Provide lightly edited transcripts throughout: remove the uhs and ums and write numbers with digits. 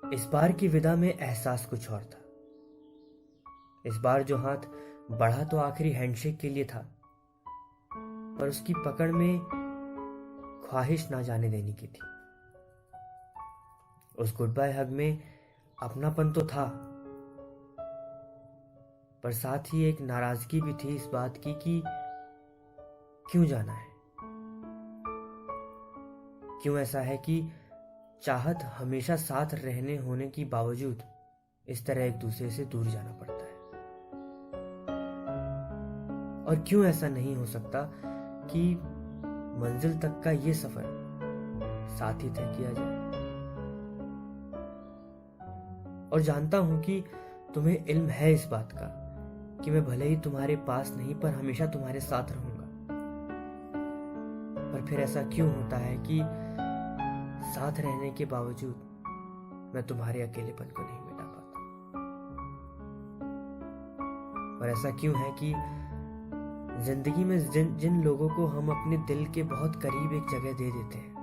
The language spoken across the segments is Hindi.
इस बार की विदा में एहसास कुछ और था। इस बार जो हाथ बढ़ा तो आखिरी हैंडशेक के लिए था, पर उसकी पकड़ में ख्वाहिश ना जाने देने की थी। उस गुड बाय हग में अपनापन तो था, पर साथ ही एक नाराजगी भी थी इस बात की कि क्यों जाना है। क्यों ऐसा है कि चाहत हमेशा साथ रहने होने की बावजूद इस तरह एक दूसरे से दूर जाना पड़ता है। और क्यों ऐसा नहीं हो सकता कि मंजिल तक का ये सफर साथ ही तय किया जाए। और जानता हूं कि तुम्हें इल्म है इस बात का कि मैं भले ही तुम्हारे पास नहीं पर हमेशा तुम्हारे साथ रहूंगा। पर फिर ऐसा क्यों होता है कि साथ रहने के बावजूद मैं तुम्हारे अकेलेपन को नहीं मिटा पाता। और ऐसा क्यों है कि जिंदगी में जिन लोगों को हम अपने दिल के बहुत करीब एक जगह दे देते हैं,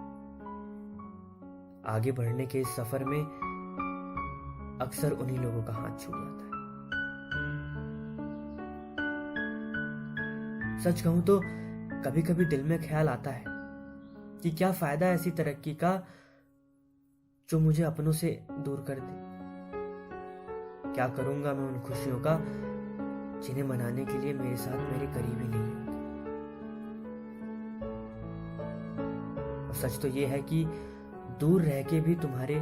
आगे बढ़ने के इस सफर में अक्सर उन्हीं लोगों का हाथ छूट जाता है। सच कहूं तो कभी कभी दिल में ख्याल आता है कि क्या फायदा ऐसी तरक्की का जो मुझे अपनों से दूर कर दे। क्या करूंगा मैं उन खुशियों का जिन्हें मनाने के लिए मेरे साथ मेरे करीबी नहीं होंगे। और सच तो यह है कि दूर रह के भी तुम्हारे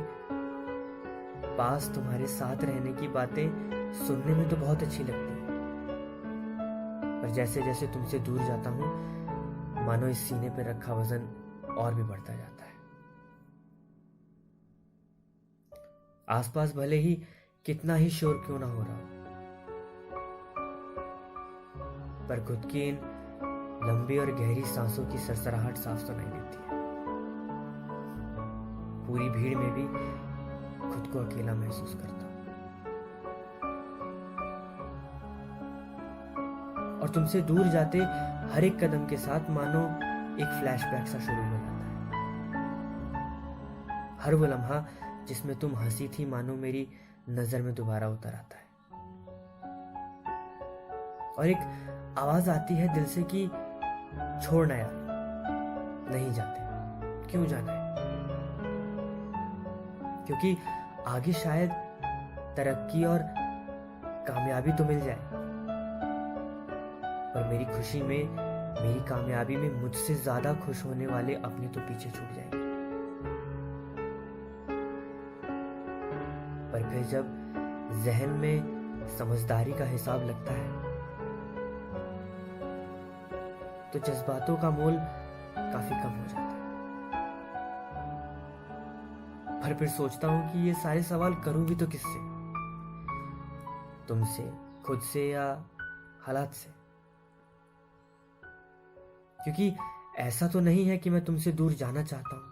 पास तुम्हारे साथ रहने की बातें सुनने में तो बहुत अच्छी लगती है, पर जैसे जैसे तुमसे दूर जाता हूं मानो इस सीने पर रखा वजन और भी बढ़ता जाता है। आसपास भले ही कितना ही शोर क्यों ना हो रहा हो, पर खुद की इन लंबी और गहरी सांसों की सरसराहट साफ सुनाई देती है। पूरी भीड़ में भी खुद को अकेला महसूस करता हूं। और तुमसे दूर जाते हर एक कदम के साथ मानो एक फ्लैशबैक सा शुरू हो जाता है। हर वो लम्हा जिसमें तुम हंसी थी मानो मेरी नजर में दोबारा उतर आता है। और एक आवाज आती है दिल से कि छोड़ना यार, नहीं जाते, क्यों जाना है। क्योंकि आगे शायद तरक्की और कामयाबी तो मिल जाए, पर मेरी खुशी में, मेरी कामयाबी में मुझसे ज्यादा खुश होने वाले अपने तो पीछे छूट जाएंगे। पर फिर जब जहन में समझदारी का हिसाब लगता है तो जज्बातों का मोल काफी कम हो जाता है। पर फिर सोचता हूं कि ये सारे सवाल करूं भी तो किससे, तुमसे, खुद से या हालात से। क्योंकि ऐसा तो नहीं है कि मैं तुमसे दूर जाना चाहता हूं,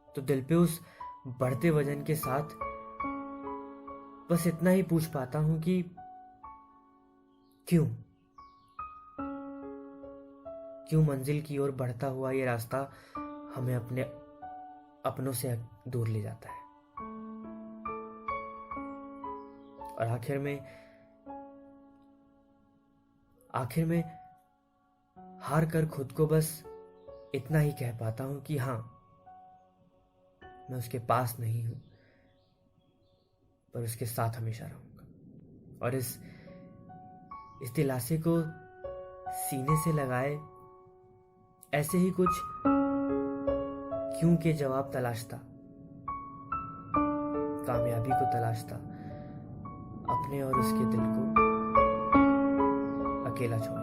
तो दिल पे उस बढ़ते वजन के साथ बस इतना ही पूछ पाता हूं कि क्यों क्यों मंजिल की ओर बढ़ता हुआ ये रास्ता हमें अपने अपनों से दूर ले जाता है। और आखिर में हार कर खुद को बस इतना ही कह पाता हूं कि हाँ, मैं उसके पास नहीं हूं, पर उसके साथ हमेशा रहूंगा। और इस दिलासे को सीने से लगाए ऐसे ही कुछ क्यों के जवाब तलाशता, कामयाबी को तलाशता, अपने और उसके दिल को अकेला छोड़